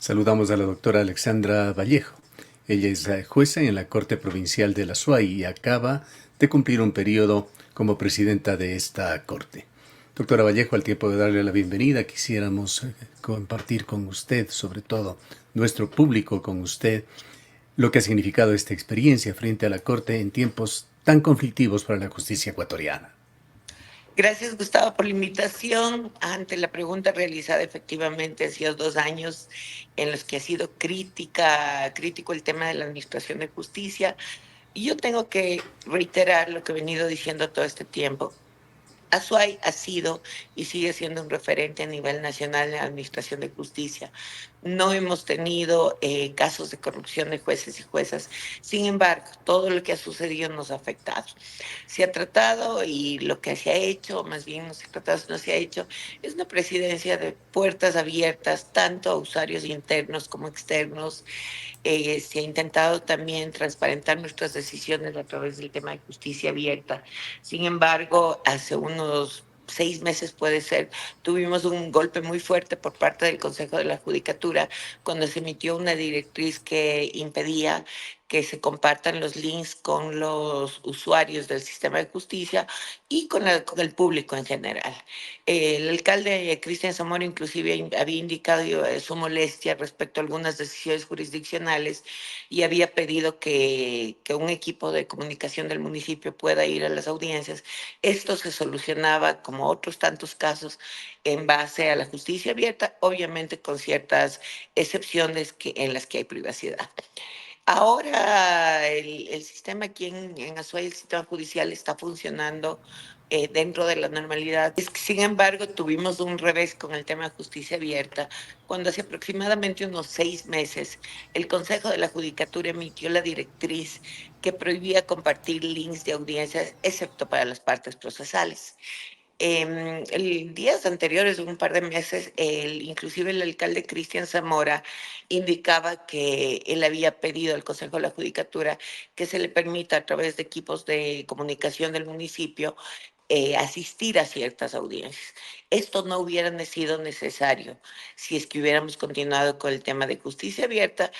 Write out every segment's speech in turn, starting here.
Saludamos a la doctora Alexandra Vallejo. Ella es jueza en la Corte Provincial de la SUAY y acaba de cumplir un periodo como presidenta de esta Corte. Doctora Vallejo, al tiempo de darle la bienvenida, quisiéramos compartir con usted, sobre todo nuestro público con usted, lo que ha significado esta experiencia frente a la Corte en tiempos tan conflictivos para la justicia ecuatoriana. Gracias, Gustavo, por la invitación. Ante la pregunta realizada, efectivamente, ha sido 2 años en los que ha sido crítico el tema de la administración de justicia. Y yo tengo que reiterar lo que he venido diciendo todo este tiempo. Azuay ha sido y sigue siendo un referente a nivel nacional en la administración de justicia. No hemos tenido casos de corrupción de jueces y juezas. Sin embargo, todo lo que ha sucedido nos ha afectado. Se ha tratado y lo que se ha hecho, más bien no se ha tratado, no se ha hecho, es una presidencia de puertas abiertas, tanto a usuarios internos como externos. Se ha intentado también transparentar nuestras decisiones a través del tema de justicia abierta. Sin embargo, hace unos 6 meses puede ser, tuvimos un golpe muy fuerte por parte del Consejo de la Judicatura cuando se emitió una directriz que impedía que se compartan los links con los usuarios del sistema de justicia y con el público en general. El alcalde Cristian Zamora inclusive había indicado su molestia respecto a algunas decisiones jurisdiccionales y había pedido que un equipo de comunicación del municipio pueda ir a las audiencias. Esto se solucionaba, como otros tantos casos, en base a la justicia abierta, obviamente con ciertas excepciones en las que hay privacidad. Ahora el sistema aquí en Azuay, el sistema judicial está funcionando dentro de la normalidad. Sin embargo, tuvimos un revés con el tema de justicia abierta, cuando hace aproximadamente unos 6 meses el Consejo de la Judicatura emitió la directriz que prohibía compartir links de audiencias, excepto para las partes procesales. El días anteriores, un par de meses, inclusive el alcalde Cristian Zamora indicaba que él había pedido al Consejo de la Judicatura que se le permita a través de equipos de comunicación del municipio asistir a ciertas audiencias. Esto no hubiera sido necesario si es que hubiéramos continuado con el tema de justicia abierta,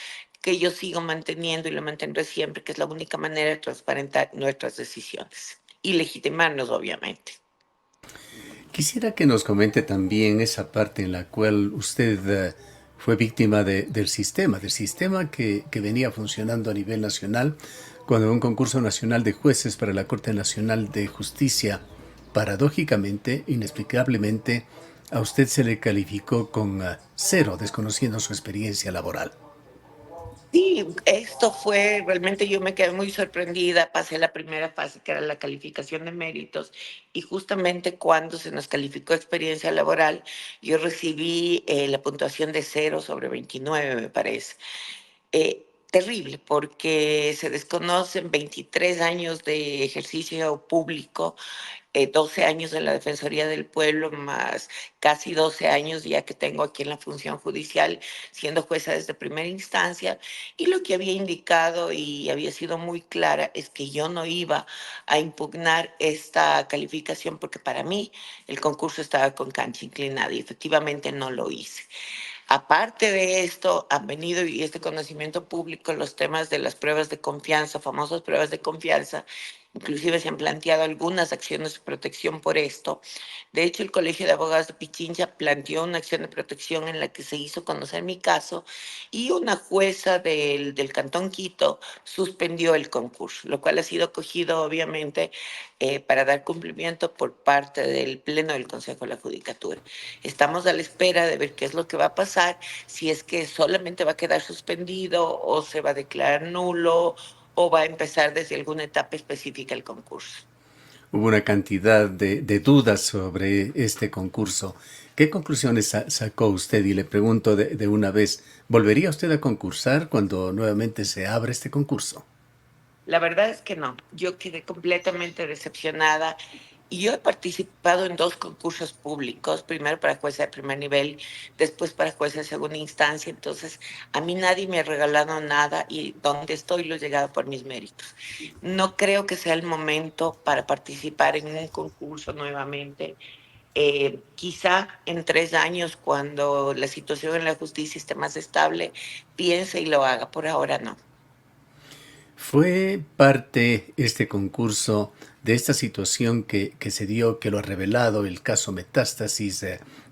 que yo sigo manteniendo y lo mantendré siempre, que es la única manera de transparentar nuestras decisiones y legitimarnos, obviamente. Quisiera que nos comente también esa parte en la cual usted fue víctima del sistema que venía funcionando a nivel nacional, cuando un concurso nacional de jueces para la Corte Nacional de Justicia, paradójicamente, inexplicablemente, a usted se le calificó con cero, desconociendo su experiencia laboral. Sí, esto fue, realmente yo me quedé muy sorprendida, pasé la primera fase que era la calificación de méritos y justamente cuando se nos calificó experiencia laboral, yo recibí la puntuación de 0/29, me parece. Terrible, porque se desconocen 23 años de ejercicio público, 12 años en la Defensoría del Pueblo, más casi 12 años ya que tengo aquí en la función judicial, siendo jueza desde primera instancia. Y lo que había indicado y había sido muy clara es que yo no iba a impugnar esta calificación porque para mí el concurso estaba con cancha inclinada y efectivamente no lo hice. Aparte de esto, han venido y este conocimiento público los temas de las pruebas de confianza, famosas pruebas de confianza. Inclusive se han planteado algunas acciones de protección por esto. De hecho, el Colegio de Abogados de Pichincha planteó una acción de protección en la que se hizo conocer mi caso y una jueza del Cantón Quito suspendió el concurso, lo cual ha sido acogido obviamente para dar cumplimiento por parte del Pleno del Consejo de la Judicatura. Estamos a la espera de ver qué es lo que va a pasar, si es que solamente va a quedar suspendido o se va a declarar nulo o va a empezar desde alguna etapa específica el concurso. Hubo una cantidad de dudas sobre este concurso. ¿Qué conclusiones sacó usted? Y le pregunto de una vez, ¿volvería usted a concursar cuando nuevamente se abra este concurso? La verdad es que no, yo quedé completamente decepcionada y yo he participado en dos concursos públicos, primero para jueza de primer nivel, después para jueza de segunda instancia, entonces a mí nadie me ha regalado nada y donde estoy lo he llegado por mis méritos. No creo que sea el momento para participar en un concurso nuevamente. Quizá en 3 años, cuando la situación en la justicia esté más estable, piense y lo haga. Por ahora no. ¿Fue parte este concurso de esta situación que se dio, que lo ha revelado el caso Metástasis,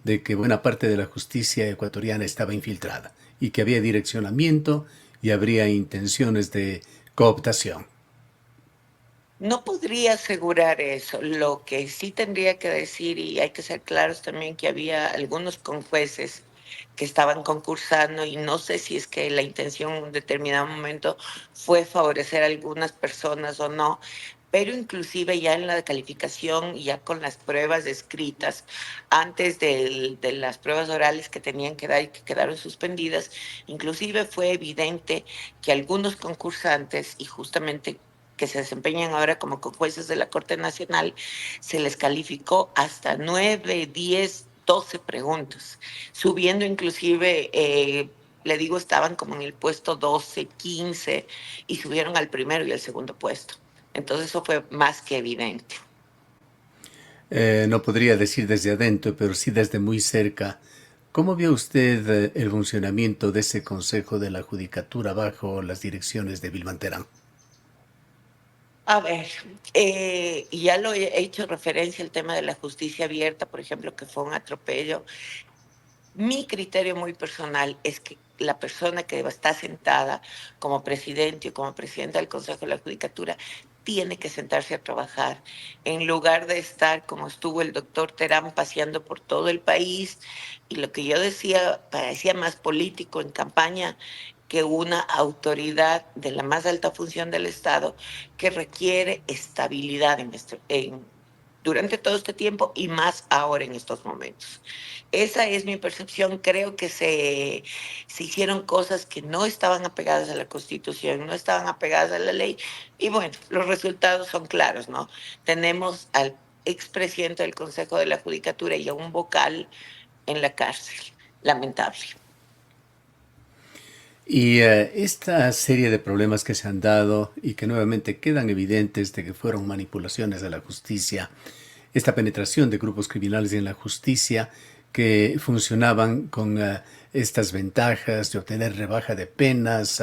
de que buena parte de la justicia ecuatoriana estaba infiltrada y que había direccionamiento y habría intenciones de cooptación? No podría asegurar eso. Lo que sí tendría que decir, y hay que ser claros también, que había algunos jueces que estaban concursando y no sé si es que la intención en un determinado momento fue favorecer a algunas personas o no, pero inclusive ya en la calificación, ya con las pruebas escritas, antes de las pruebas orales que tenían que dar y que quedaron suspendidas, inclusive fue evidente que algunos concursantes, y justamente que se desempeñan ahora como jueces de la Corte Nacional, se les calificó hasta 9, 10, 12 preguntas, subiendo inclusive, le digo, estaban como en el puesto 12, 15 y subieron al primero y al segundo puesto. Entonces eso fue más que evidente. No podría decir desde adentro, pero sí desde muy cerca. ¿Cómo vio usted el funcionamiento de ese Consejo de la Judicatura bajo las direcciones de Vilma Terán? A ver, ya lo he hecho referencia al tema de la justicia abierta, por ejemplo, que fue un atropello. Mi criterio muy personal es que la persona que está sentada como presidente o como presidenta del Consejo de la Judicatura tiene que sentarse a trabajar, en lugar de estar como estuvo el doctor Terán paseando por todo el país. Y lo que yo decía parecía más político en campaña que una autoridad de la más alta función del Estado que requiere estabilidad durante todo este tiempo y más ahora en estos momentos. Esa es mi percepción. Creo que se hicieron cosas que no estaban apegadas a la Constitución, no estaban apegadas a la ley. Y bueno, los resultados son claros, ¿no? Tenemos al expresidente del Consejo de la Judicatura y a un vocal en la cárcel. Lamentable. Y esta serie de problemas que se han dado y que nuevamente quedan evidentes de que fueron manipulaciones de la justicia, esta penetración de grupos criminales en la justicia que funcionaban con estas ventajas de obtener rebaja de penas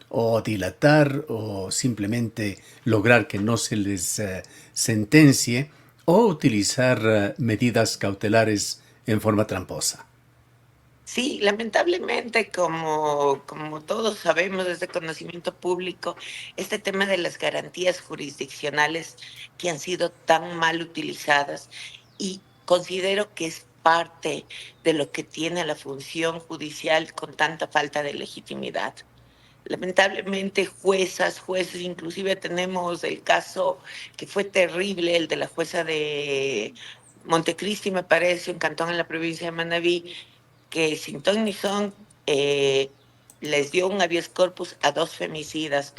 o dilatar o simplemente lograr que no se les sentencie o utilizar medidas cautelares en forma tramposa. Sí, lamentablemente, como todos sabemos desde conocimiento público, este tema de las garantías jurisdiccionales que han sido tan mal utilizadas, y considero que es parte de lo que tiene la función judicial con tanta falta de legitimidad. Lamentablemente, jueces, inclusive tenemos el caso que fue terrible, el de la jueza de Montecristi, me parece, un cantón en la provincia de Manabí, que sin ton ni son les dio un habeas corpus a 2 femicidas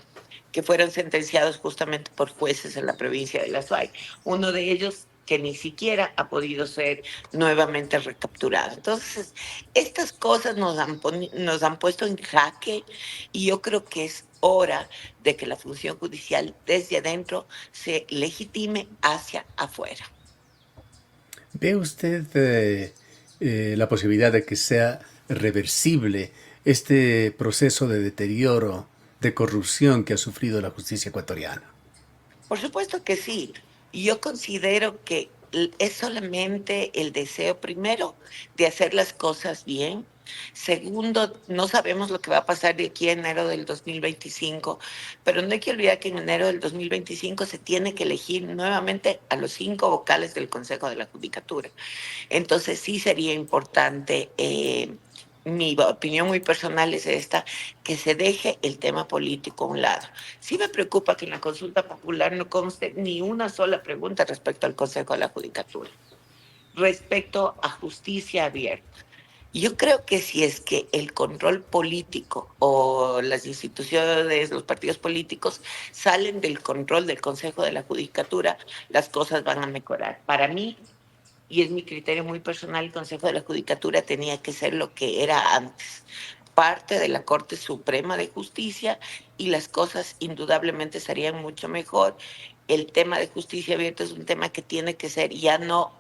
que fueron sentenciados justamente por jueces en la provincia de La Suay. Uno de ellos que ni siquiera ha podido ser nuevamente recapturado. Entonces, estas cosas nos han puesto en jaque, y yo creo que es hora de que la función judicial desde adentro se legitime hacia afuera. ¿Ve usted la posibilidad de que sea reversible este proceso de deterioro, de corrupción que ha sufrido la justicia ecuatoriana? Por supuesto que sí. Yo considero que es solamente el deseo, primero, de hacer las cosas bien. Segundo, no sabemos lo que va a pasar de aquí a enero del 2025, pero no hay que olvidar que en enero del 2025 se tiene que elegir nuevamente a los 5 vocales del Consejo de la Judicatura. Entonces sí sería importante, mi opinión muy personal es esta, que se deje el tema político a un lado. Sí me preocupa que en la consulta popular no conste ni una sola pregunta respecto al Consejo de la Judicatura, respecto a justicia abierta. Yo creo que si es que el control político o las instituciones, los partidos políticos salen del control del Consejo de la Judicatura, las cosas van a mejorar. Para mí, y es mi criterio muy personal, el Consejo de la Judicatura tenía que ser lo que era antes, parte de la Corte Suprema de Justicia, y las cosas indudablemente serían mucho mejor. el tema de justicia abierta es un tema que tiene que ser ya no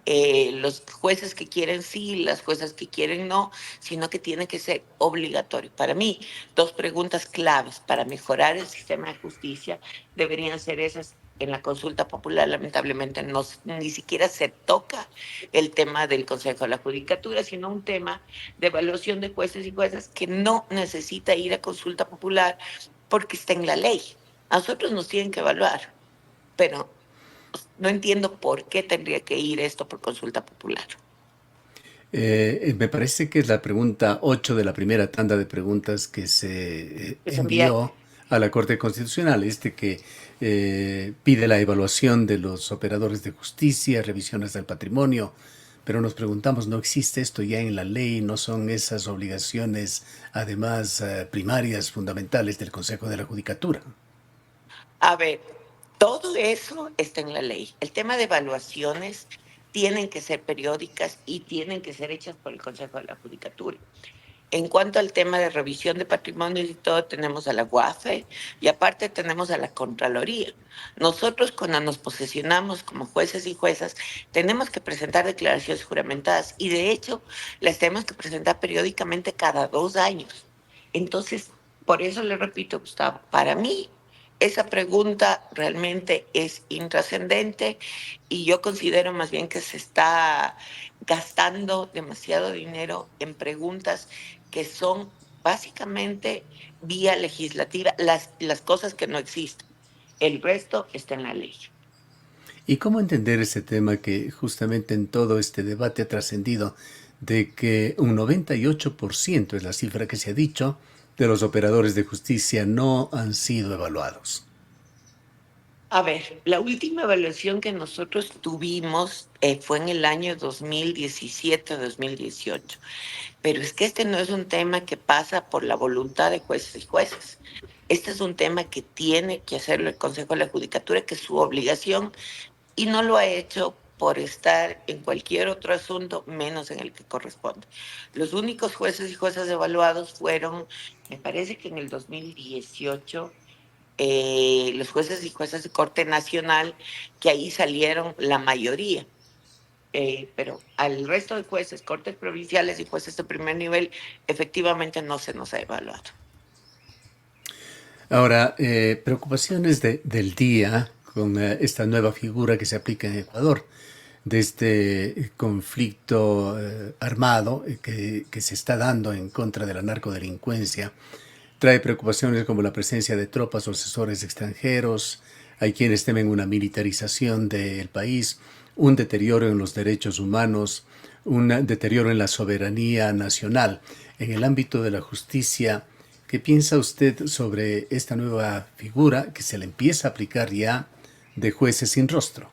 los jueces que quieren sí, las juezas que quieren no, sino que tiene que ser obligatorio. Para mí, dos preguntas claves para mejorar el sistema de justicia deberían ser esas. En la consulta popular, lamentablemente, no, ni siquiera se toca el tema del Consejo de la Judicatura, sino un tema de evaluación de jueces y juezas que no necesita ir a consulta popular porque está en la ley. A nosotros nos tienen que evaluar, pero no entiendo por qué tendría que ir esto por consulta popular. Me parece que es la pregunta 8 de la primera tanda de preguntas que se Es enviar. envió a la Corte Constitucional, que pide la evaluación de los operadores de justicia, revisiones del patrimonio, pero nos preguntamos, ¿no existe esto ya en la ley? ¿No son esas obligaciones, además, primarias, fundamentales del Consejo de la Judicatura? A ver, todo eso está en la ley. El tema de evaluaciones tienen que ser periódicas y tienen que ser hechas por el Consejo de la Judicatura. En cuanto al tema de revisión de patrimonio y todo, tenemos a la UAFE y aparte tenemos a la Contraloría. Nosotros cuando nos posesionamos como jueces y juezas tenemos que presentar declaraciones juramentadas y de hecho las tenemos que presentar periódicamente cada 2 años. Entonces, por eso le repito, Gustavo, para mí esa pregunta realmente es intrascendente y yo considero más bien que se está gastando demasiado dinero en preguntas que son básicamente vía legislativa, las cosas que no existen. El resto está en la ley. ¿Y cómo entender ese tema que justamente en todo este debate ha trascendido de que un 98% es la cifra que se ha dicho de los operadores de justicia no han sido evaluados? A ver, la última evaluación que nosotros tuvimos fue en el año 2017-2018, pero es que este no es un tema que pasa por la voluntad de jueces y jueces. Este es un tema que tiene que hacerlo el Consejo de la Judicatura, que es su obligación, y no lo ha hecho por estar en cualquier otro asunto menos en el que corresponde. Los únicos jueces y juezas evaluados fueron, me parece que en el 2018, los jueces y juezas de Corte Nacional, que ahí salieron la mayoría. Pero al resto de jueces, cortes provinciales y jueces de primer nivel, efectivamente no se nos ha evaluado. Ahora, preocupaciones del día con esta nueva figura que se aplica en Ecuador, de este conflicto armado que se está dando en contra de la narcodelincuencia. Trae preocupaciones como la presencia de tropas o asesores extranjeros. Hay quienes temen una militarización del país, un deterioro en los derechos humanos, un deterioro en la soberanía nacional. En el ámbito de la justicia, ¿qué piensa usted sobre esta nueva figura que se le empieza a aplicar ya de jueces sin rostro?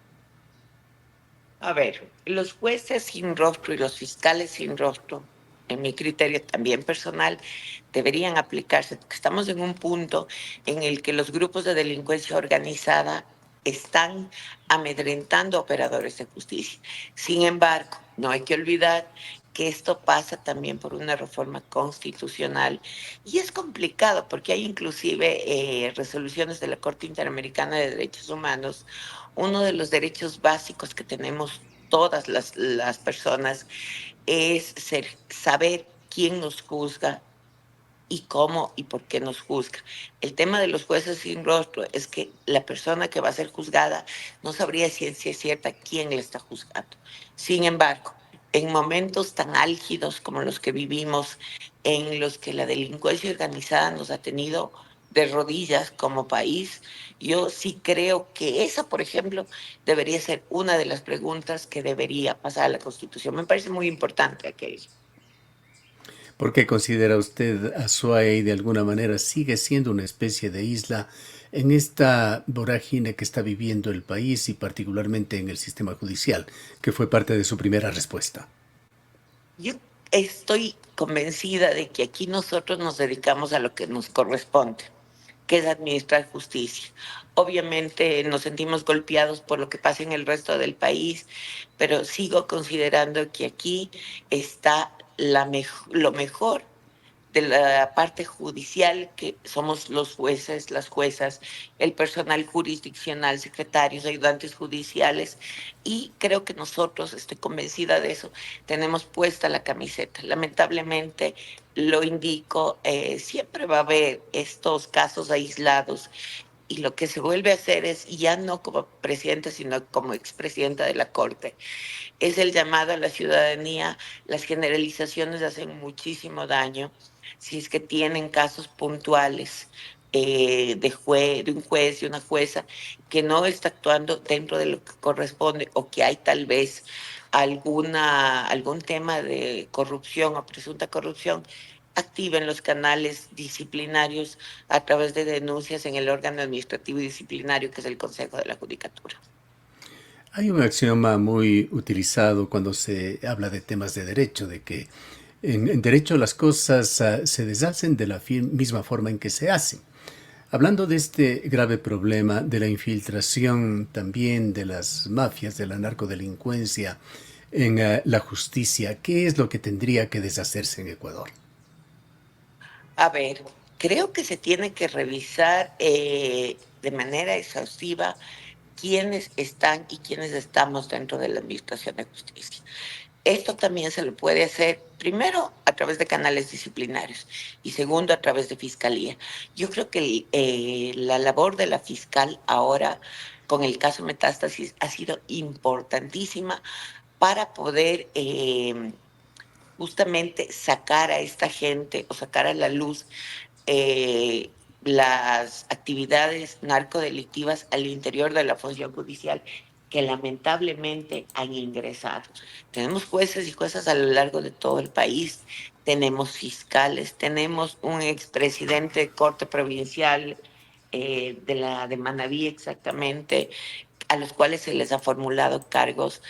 A ver, los jueces sin rostro y los fiscales sin rostro, en mi criterio también personal, deberían aplicarse, porque estamos en un punto en el que los grupos de delincuencia organizada están amedrentando a operadores de justicia. Sin embargo, no hay que olvidar que esto pasa también por una reforma constitucional y es complicado porque hay inclusive resoluciones de la Corte Interamericana de Derechos Humanos. Uno de los derechos básicos que tenemos todas las personas es saber quién nos juzga y cómo y por qué nos juzga. El tema de los jueces sin rostro es que la persona que va a ser juzgada no sabría ciencia cierta quién le está juzgando. Sin embargo, en momentos tan álgidos como los que vivimos, en los que la delincuencia organizada nos ha tenido de rodillas como país, yo sí creo que esa, por ejemplo, debería ser una de las preguntas que debería pasar a la Constitución. Me parece muy importante aquello. ¿Por qué considera usted Azuay de alguna manera sigue siendo una especie de isla en esta vorágine que está viviendo el país y particularmente en el sistema judicial, que fue parte de su primera respuesta? Yo estoy convencida de que aquí nosotros nos dedicamos a lo que nos corresponde, que es administrar justicia. Obviamente nos sentimos golpeados por lo que pasa en el resto del país, pero sigo considerando que aquí está lo mejor de la parte judicial, que somos los jueces, las juezas, el personal jurisdiccional, secretarios, ayudantes judiciales, y creo que nosotros, estoy convencida de eso, tenemos puesta la camiseta. Lamentablemente, lo indico, siempre va a haber estos casos aislados y lo que se vuelve a hacer es, ya no como presidenta, sino como expresidenta de la Corte, es el llamado a la ciudadanía. Las generalizaciones hacen muchísimo daño si es que tienen casos puntuales de un juez y una jueza que no está actuando dentro de lo que corresponde, o que hay tal vez algún tema de corrupción o presunta corrupción, activen los canales disciplinarios a través de denuncias en el órgano administrativo y disciplinario, que es el Consejo de la Judicatura. Hay un axioma muy utilizado cuando se habla de temas de derecho, de que en derecho las cosas se deshacen de la misma forma en que se hacen. Hablando de este grave problema de la infiltración también de las mafias, de la narcodelincuencia en la justicia, ¿qué es lo que tendría que deshacerse en Ecuador? A ver, creo que se tiene que revisar de manera exhaustiva quiénes están y quiénes estamos dentro de la Administración de Justicia. Esto también se lo puede hacer, primero, a través de canales disciplinarios y segundo, a través de fiscalía. Yo creo que la labor de la fiscal ahora, con el caso Metástasis, ha sido importantísima para poder justamente sacar a esta gente o sacar a la luz eh, las actividades narcodelictivas al interior de la función judicial, que lamentablemente han ingresado. Tenemos jueces y juezas a lo largo de todo el país, tenemos fiscales, tenemos un expresidente de corte provincial de Manabí exactamente, a los cuales se les ha formulado cargos.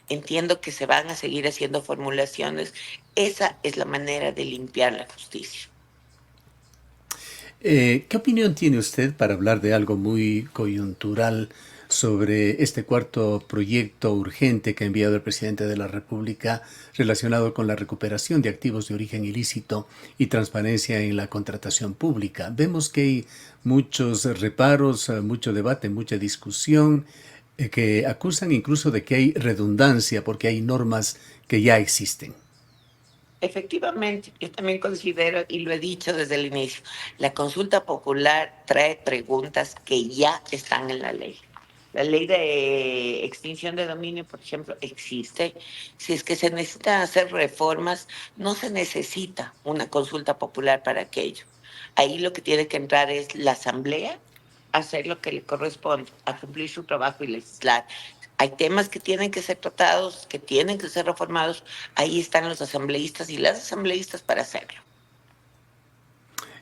Entiendo que se van a seguir haciendo formulaciones. Esa es la manera de limpiar la justicia. ¿Qué opinión tiene usted para hablar de algo muy coyuntural sobre este cuarto proyecto urgente que ha enviado el presidente de la República relacionado con la recuperación de activos de origen ilícito y transparencia en la contratación pública? Vemos que hay muchos reparos, mucho debate, mucha discusión, que acusan incluso de que hay redundancia porque hay normas que ya existen. Efectivamente, yo también considero, y lo he dicho desde el inicio, la consulta popular trae preguntas que ya están en la ley. La ley de extinción de dominio, por ejemplo, existe. Si es que se necesitan hacer reformas, no se necesita una consulta popular para aquello. Ahí lo que tiene que entrar es la asamblea, hacer lo que le corresponde, a cumplir su trabajo y legislar. Hay temas que tienen que ser tratados, que tienen que ser reformados. Ahí están los asambleístas y las asambleístas para hacerlo.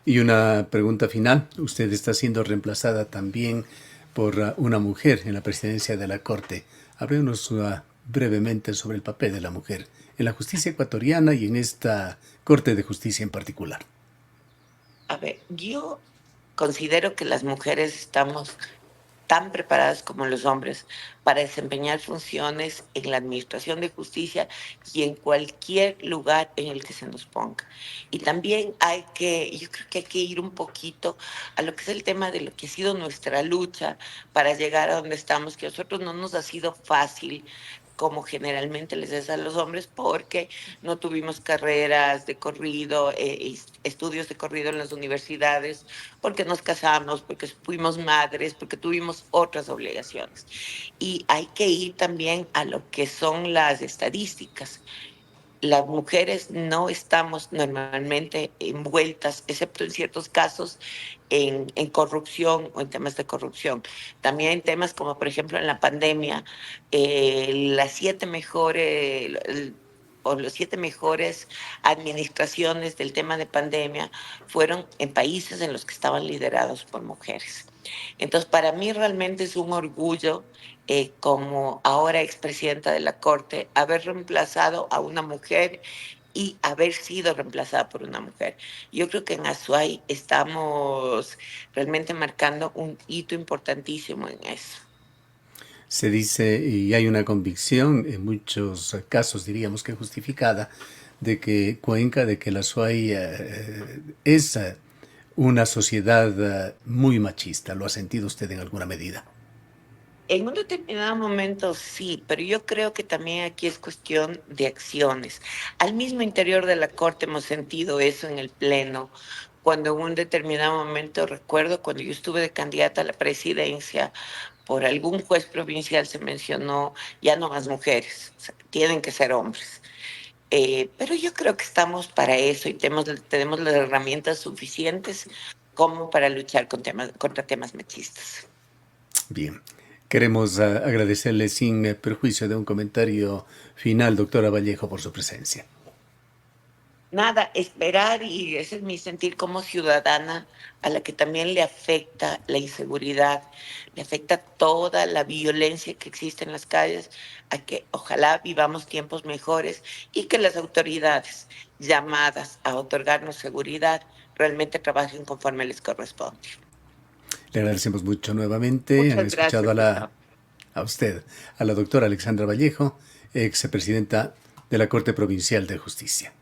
Y una pregunta final. Usted está siendo reemplazada también por una mujer en la presidencia de la Corte. Háblenos brevemente sobre el papel de la mujer en la justicia ecuatoriana y en esta Corte de Justicia en particular. A ver, yo considero que las mujeres estamos tan preparadas como los hombres para desempeñar funciones en la administración de justicia y en cualquier lugar en el que se nos ponga. Y también yo creo que hay que ir un poquito a lo que es el tema de lo que ha sido nuestra lucha para llegar a donde estamos, que a nosotros no nos ha sido fácil, como generalmente les es a los hombres, porque no tuvimos carreras de corrido, estudios de corrido en las universidades, porque nos casamos, porque fuimos madres, porque tuvimos otras obligaciones. Y hay que ir también a lo que son las estadísticas. Las mujeres no estamos normalmente envueltas, excepto en ciertos casos, en corrupción o en temas de corrupción. También en temas como, por ejemplo, en la pandemia, las siete mejores, o los siete mejores administraciones del tema de pandemia fueron en países en los que estaban liderados por mujeres. Entonces, para mí realmente es un orgullo, como ahora expresidenta de la Corte, haber reemplazado a una mujer y haber sido reemplazada por una mujer. Yo creo que en Azuay estamos realmente marcando un hito importantísimo en eso. Se dice, y hay una convicción, en muchos casos diríamos que justificada, de que Cuenca, de que la SUAY es una sociedad muy machista. ¿Lo ha sentido usted en alguna medida? En un determinado momento sí, pero yo creo que también aquí es cuestión de acciones. Al mismo interior de la Corte hemos sentido eso en el Pleno, cuando en un determinado momento, recuerdo cuando yo estuve de candidata a la presidencia, por algún juez provincial se mencionó ya no más mujeres, o sea, tienen que ser hombres. Pero yo creo que estamos para eso y tenemos las herramientas suficientes como para luchar contra temas machistas. Bien. Queremos agradecerle sin perjuicio de un comentario final, doctora Vallejo, por su presencia. Nada, esperar, y ese es mi sentir como ciudadana, a la que también le afecta la inseguridad, le afecta toda la violencia que existe en las calles, a que ojalá vivamos tiempos mejores y que las autoridades llamadas a otorgarnos seguridad realmente trabajen conforme les corresponde. Le agradecemos mucho nuevamente. Han Muchas escuchado gracias, Gustavo. a usted, a la doctora Alexandra Vallejo, ex presidenta de la Corte Provincial de Justicia.